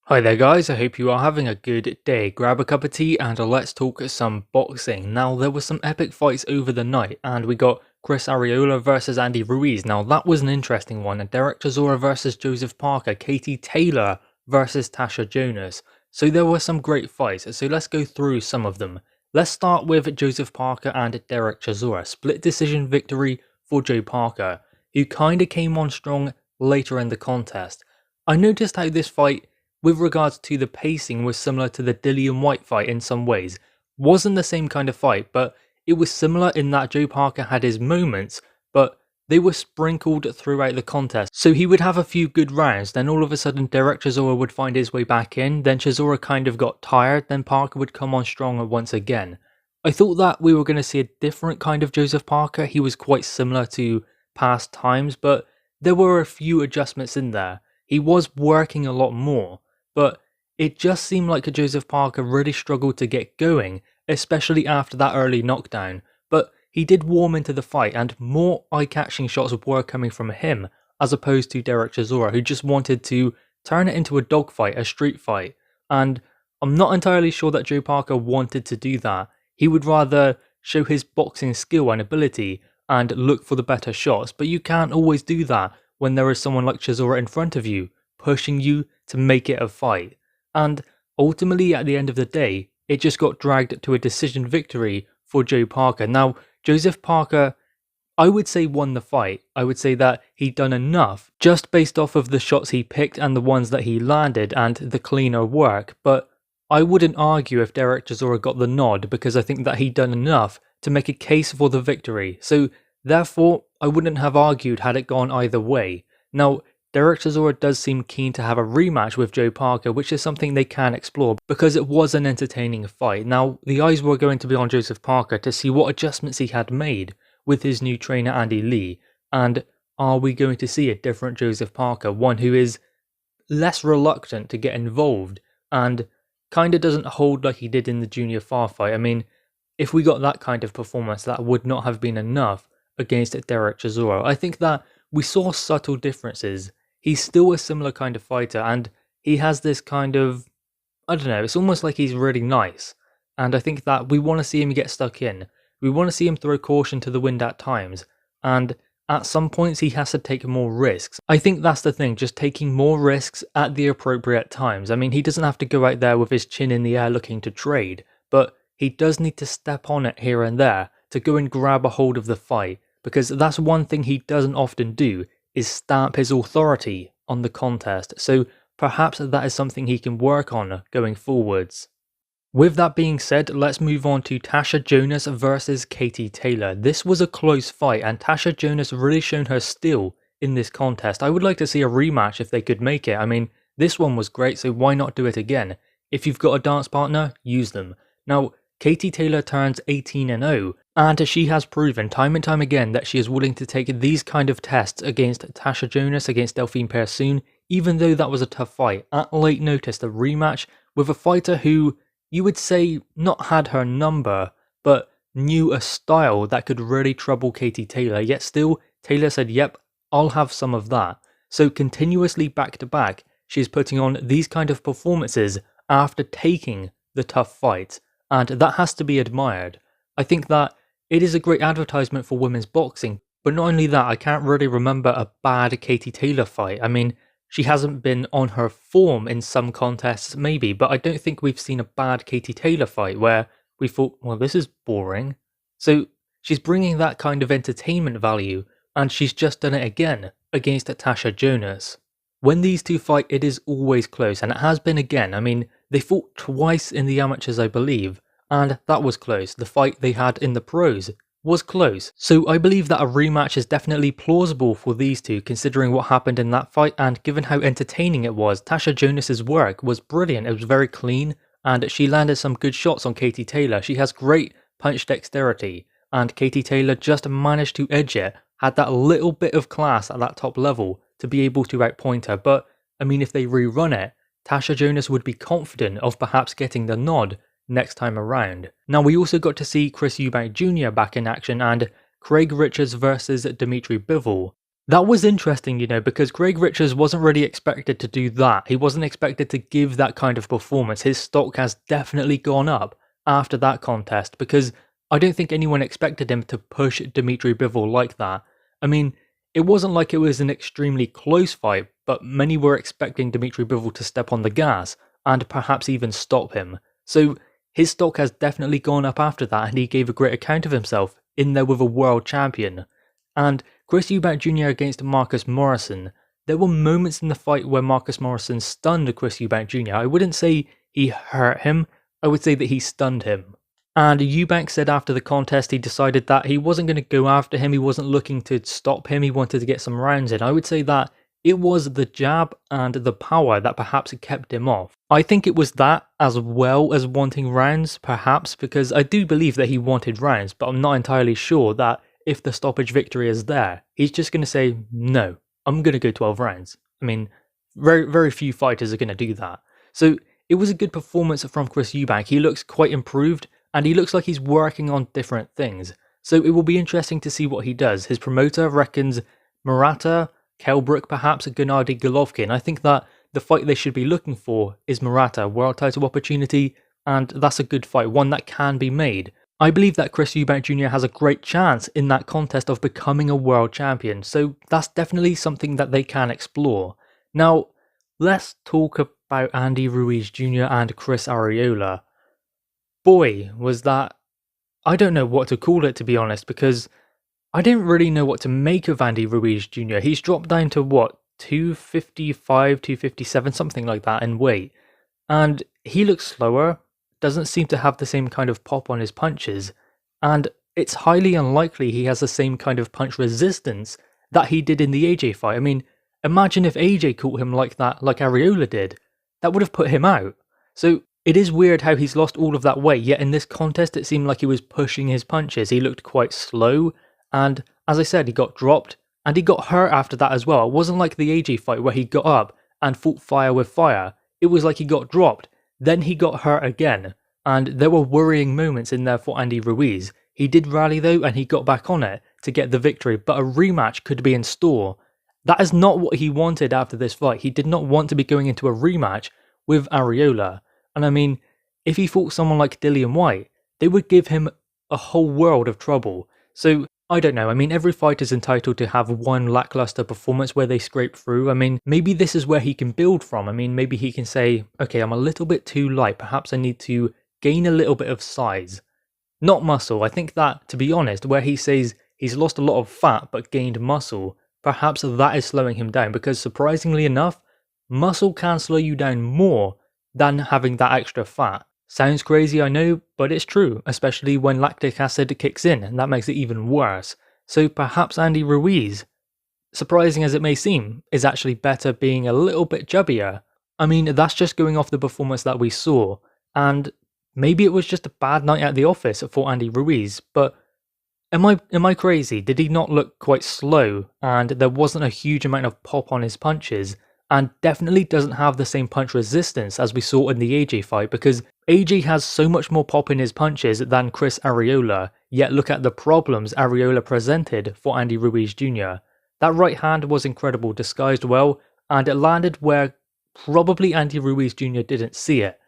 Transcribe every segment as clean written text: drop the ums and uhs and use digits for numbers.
Hi there guys, I hope you are having a good day. Grab a cup of tea and let's talk some boxing. Now there were some epic fights over the night and we got Arreola versus Andy Ruiz. Now that was an interesting one. And Derek Chisora versus Joseph Parker, Katie Taylor versus Tasha Jonas. So there were some great fights, so let's go through some of them. Let's start with Joseph Parker and Derek Chisora. Split decision victory for Joe Parker, who kinda came on strong later in the contest. I noticed how this fight, with regards to the pacing, was similar to the Dillian White fight in some ways. Wasn't the same kind of fight, but it was similar in that Joe Parker had his moments, but they were sprinkled throughout the contest. So he would have a few good rounds, then all of a sudden Derek Chisora would find his way back in, then Chisora kind of got tired, then Parker would come on stronger once again. I thought that we were going to see a different kind of Joseph Parker. He was quite similar to past times, but there were a few adjustments in there. He was working a lot more. But it just seemed like Joseph Parker really struggled to get going, especially after that early knockdown. But he did warm into the fight and more eye-catching shots were coming from him, as opposed to Derek Chisora, who just wanted to turn it into a dogfight, a street fight. And I'm not entirely sure that Joe Parker wanted to do that. He would rather show his boxing skill and ability and look for the better shots, but you can't always do that when there is someone like Chisora in front of you, pushing you to make it a fight. And ultimately at the end of the day, it just got dragged to a decision victory for Joe Parker. Now, Joseph Parker, I would say, won the fight. I would say that he'd done enough just based off of the shots he picked and the ones that he landed and the cleaner work, but I wouldn't argue if Derek Chisora got the nod because I think that he'd done enough to make a case for the victory. So therefore, I wouldn't have argued had it gone either way. Now, Derek Chisora does seem keen to have a rematch with Joe Parker, which is something they can explore because it was an entertaining fight. Now, the eyes were going to be on Joseph Parker to see what adjustments he had made with his new trainer Andy Lee, and are we going to see a different Joseph Parker, one who is less reluctant to get involved and kinda doesn't hold like he did in the Junior Far fight. I mean, if we got that kind of performance, that would not have been enough against Derek Chisora. I think that we saw subtle differences. He's still a similar kind of fighter and he has this kind of, I don't know, it's almost like he's really nice. And I think that we want to see him get stuck in. We want to see him throw caution to the wind at times. And at some points he has to take more risks. I think that's the thing, just taking more risks at the appropriate times. I mean, he doesn't have to go out there with his chin in the air looking to trade, but he does need to step on it here and there to go and grab a hold of the fight, because that's one thing he doesn't often do, is stamp his authority on the contest, so perhaps that is something he can work on going forwards. With that being said, let's move on to Tasha Jonas versus Katie Taylor. This was a close fight and Tasha Jonas really shown her skill in this contest. I would like to see a rematch if they could make it. I mean, this one was great, so why not do it again? If you've got a dance partner, use them. Now, Katie Taylor turns 18-0, and she has proven time and time again that she is willing to take these kind of tests against Tasha Jonas, against Delphine Persoon, even though that was a tough fight. At late notice, the rematch with a fighter who you would say not had her number, but knew a style that could really trouble Katie Taylor, yet still, Taylor said, yep, I'll have some of that. So continuously back to back, she's putting on these kind of performances after taking the tough fights. And that has to be admired. I think that it is a great advertisement for women's boxing, but not only that, I can't really remember a bad Katie Taylor fight. I mean, she hasn't been on her form in some contests maybe, but I don't think we've seen a bad Katie Taylor fight where we thought, well, this is boring. So she's bringing that kind of entertainment value, and she's just done it again against Tasha Jonas. When these two fight, it is always close, and it has been again. I mean, they fought twice in the amateurs, I believe, and that was close. The fight they had in the pros was close. So I believe that a rematch is definitely plausible for these two, considering what happened in that fight, and given how entertaining it was. Tasha Jonas's work was brilliant. It was very clean, and she landed some good shots on Katie Taylor. She has great punch dexterity, and Katie Taylor just managed to edge it, had that little bit of class at that top level to be able to outpoint her. But I mean, if they rerun it, Tasha Jonas would be confident of perhaps getting the nod next time around. Now, we also got to see Chris Eubank Jr. back in action and Craig Richards versus Dimitri Bivol. That was interesting, because Greg Richards wasn't really expected to do that. He wasn't expected to give that kind of performance. His stock has definitely gone up after that contest because I don't think anyone expected him to push Dmitry Bivol like that. I mean, it wasn't like it was an extremely close fight, but many were expecting Dmitry Bivol to step on the gas and perhaps even stop him. So his stock has definitely gone up after that, and he gave a great account of himself in there with a world champion. And Chris Eubank Jr. against Marcus Morrison. There were moments in the fight where Marcus Morrison stunned Chris Eubank Jr. I wouldn't say he hurt him, I would say that he stunned him. And Eubank said after the contest he decided that he wasn't going to go after him, he wasn't looking to stop him, he wanted to get some rounds in. I would say that it was the jab and the power that perhaps kept him off. I think it was that as well as wanting rounds, perhaps, because I do believe that he wanted rounds, but I'm not entirely sure that if the stoppage victory is there, he's just going to say, no, I'm going to go 12 rounds. I mean, very, very few fighters are going to do that. So it was a good performance from Chris Eubank. He looks quite improved, and he looks like he's working on different things. So it will be interesting to see what he does. His promoter reckons Murata, Kelbrook, perhaps Gennady Golovkin. I think that the fight they should be looking for is Murata, world title opportunity, and that's a good fight, one that can be made. I believe that Chris Eubank Jr. has a great chance in that contest of becoming a world champion, so that's definitely something that they can explore. Now, let's talk about Andy Ruiz Jr. and Chris Arreola. Boy, was that... I don't know what to call it, to be honest, because I didn't really know what to make of Andy Ruiz Jr. He's dropped down to, 255, 257, something like that in weight. And he looks slower, doesn't seem to have the same kind of pop on his punches, and it's highly unlikely he has the same kind of punch resistance that he did in the AJ fight. I mean, imagine if AJ caught him like that, like Arreola did. That would have put him out. So it is weird how he's lost all of that weight, yet in this contest it seemed like he was pushing his punches. He looked quite slow, and as I said, he got dropped, and he got hurt after that as well. It wasn't like the AJ fight where he got up and fought fire with fire. It was like he got dropped, then he got hurt again, and there were worrying moments in there for Andy Ruiz. He did rally though, and he got back on it to get the victory, but a rematch could be in store. That is not what he wanted after this fight. He did not want to be going into a rematch with Arreola. And I mean, if he fought someone like Dillian Whyte, they would give him a whole world of trouble. So I don't know, I mean, every fighter is entitled to have one lackluster performance where they scrape through. I mean, maybe this is where he can build from. I mean, maybe he can say, okay, I'm a little bit too light, perhaps I need to gain a little bit of size. Not muscle. I think that, to be honest, where he says he's lost a lot of fat but gained muscle, perhaps that is slowing him down, because surprisingly enough, muscle can slow you down more than having that extra fat. Sounds crazy, I know, but it's true, especially when lactic acid kicks in, and that makes it even worse. So perhaps Andy Ruiz, surprising as it may seem, is actually better being a little bit chubbier. I mean, that's just going off the performance that we saw, and maybe it was just a bad night at the office for Andy Ruiz, but am I crazy? Did he not look quite slow, and there wasn't a huge amount of pop on his punches? And definitely doesn't have the same punch resistance as we saw in the AJ fight, because AJ has so much more pop in his punches than Chris Arreola, yet look at the problems Arreola presented for Andy Ruiz Jr. That right hand was incredible, disguised well, and it landed where probably Andy Ruiz Jr. didn't see it.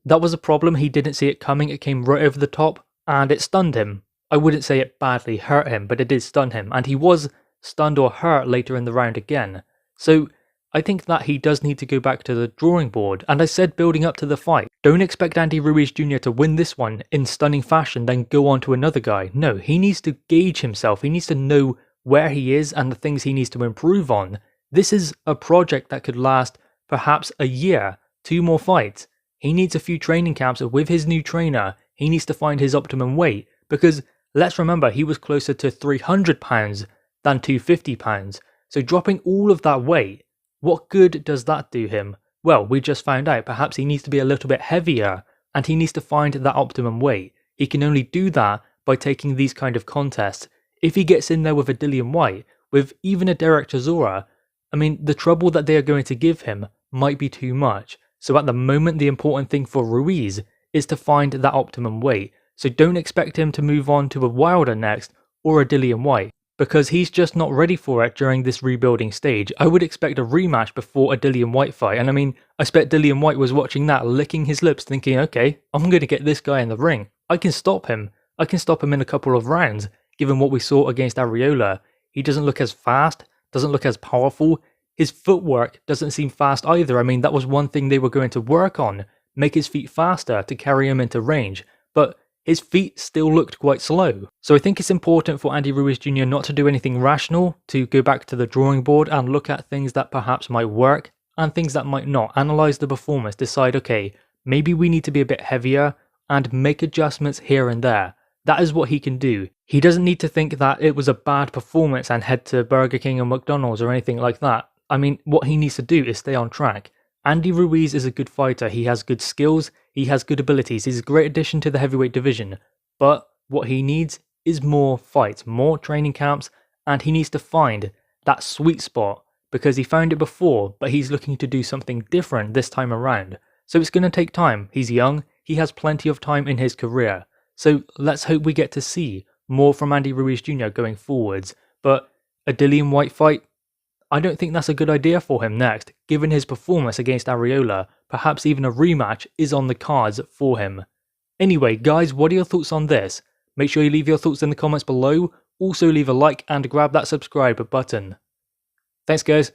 That was a problem, he didn't see it coming, it came right over the top, and it stunned him. I wouldn't say it badly hurt him, but it did stun him, and he was stunned or hurt later in the round again. So I think that he does need to go back to the drawing board, and I said building up to the fight, don't expect Andy Ruiz Jr. to win this one in stunning fashion then go on to another guy. No, he needs to gauge himself, he needs to know where he is and the things he needs to improve on. This is a project that could last perhaps a year, 2 more fights. He needs a few training camps with his new trainer, he needs to find his optimum weight, because let's remember he was closer to 300 pounds than 250 pounds, so dropping all of that weight, what good does that do him? Well, we just found out perhaps he needs to be a little bit heavier, and he needs to find that optimum weight. He can only do that by taking these kind of contests. If he gets in there with a Dillian Whyte, with even a Derek Chisora, I mean, the trouble that they are going to give him might be too much. So at the moment, the important thing for Ruiz is to find that optimum weight. So don't expect him to move on to a Wilder next, or a Dillian Whyte. because he's just not ready for it during this rebuilding stage. I would expect a rematch before a Dillian Whyte fight, and I mean, I expect Dillian Whyte was watching that, licking his lips, thinking, okay, I'm going to get this guy in the ring. I can stop him. I can stop him in a couple of rounds, given what we saw against Arreola. He doesn't look as fast, doesn't look as powerful. His footwork doesn't seem fast either. I mean, that was one thing they were going to work on, make his feet faster to carry him into range, but his feet still looked quite slow. So I think it's important for Andy Ruiz Jr. not to do anything rational, to go back to the drawing board and look at things that perhaps might work and things that might not. Analyze the performance, decide, okay, maybe we need to be a bit heavier and make adjustments here and there. That is what he can do. He doesn't need to think that it was a bad performance and head to Burger King or McDonald's or anything like that. I mean, what he needs to do is stay on track. Andy Ruiz is a good fighter, he has good skills, he has good abilities, he's a great addition to the heavyweight division, but what he needs is more fights, more training camps, and he needs to find that sweet spot, because he found it before, but he's looking to do something different this time around. So it's going to take time. He's young, he has plenty of time in his career, so let's hope we get to see more from Andy Ruiz Jr. going forwards, but a Dillian Whyte fight? I don't think that's a good idea for him next, given his performance against Arreola. Perhaps even a rematch is on the cards for him. Anyway, guys, what are your thoughts on this? Make sure you leave your thoughts in the comments below. Also leave a like and grab that subscribe button. Thanks, guys.